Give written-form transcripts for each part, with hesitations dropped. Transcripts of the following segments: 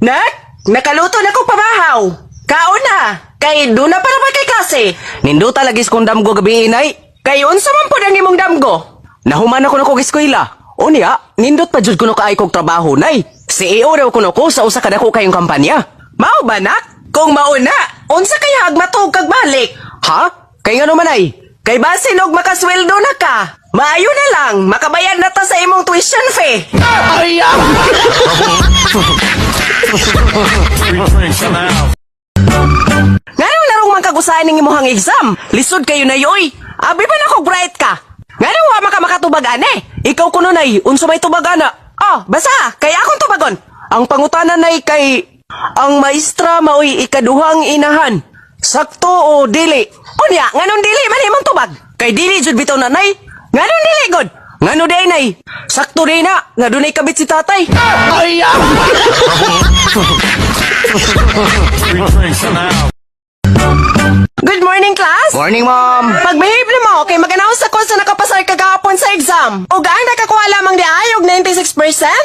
Nak, nakaluto na kong pamahaw. Kaon na. Kay doon na para pa kay klase. Ninduta lagis kong damgo gabi inay. Kay unsa man po ang imong damgo? Nahuman ako na kong eskwela. O niya, nindot pa jud kuno kaay kong trabaho nay. CEO raw kuno ko sa usa ka dako kayong kampanya. Mao ba nak? Kung mauna, unsa kaya agmatog kag balik? Ha? Kay ngano man ay? Kay basin og makasweldo na ka. Maayo na lang, makabayad na ta sa imong tuition fee. Ngano larong man kagusahan ning imong exam? Lisod kayo na yoy. Abi ba na ko bright ka? Ngano wa makatubag ane? Ikaw kuno nay, unsa may tubag ana? Oh, basa, kay akong tubagon. Ang pangutanan nay kay ang maestra maoy ikaduhang inahan. Sakto o dili? Unya, nganong dili man imong tubag? Kay dili jud bitaw nanay. Nganong dili god? Ngano day nay? Sakto day na, nga dunay kabit si tatay. Good morning, class! Morning, ma'am. Pag-behave na mo, kay mag-announce ako sa nakapasar kagahapon sa exam. O ang nakakuha lamang di ayog 96%,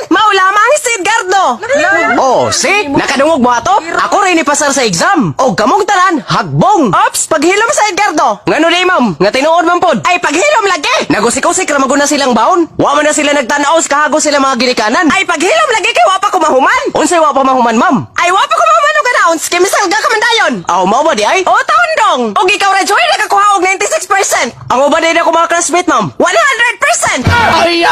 maulamang si Edgardo. Oh, see? Nakadungog mo ato? Ako rin ipasar sa exam. O kamong tanan, hagbong. Ops, paghilom sa Edgardo. Ngano day, ma'am? Nga tinuod man pod. Ay, paghilom lagi. Nagusik-usik ramaguna silang baon. Wa man na sila nagtanaos kahago sila mga ginikanan. Ay, paghilom lagi kay wapa ko mahuman. Unsay wa pa mahuman, ma'am? Ay, wapa ko mahuman og announce, kay misal ka kamandayon. Aw, mao ba di ay? O, taon dong. Og ikaw, Rajoy, nakakuha og 96%. Ang uba din ako mga classmate, ma'am. 100%! Ay,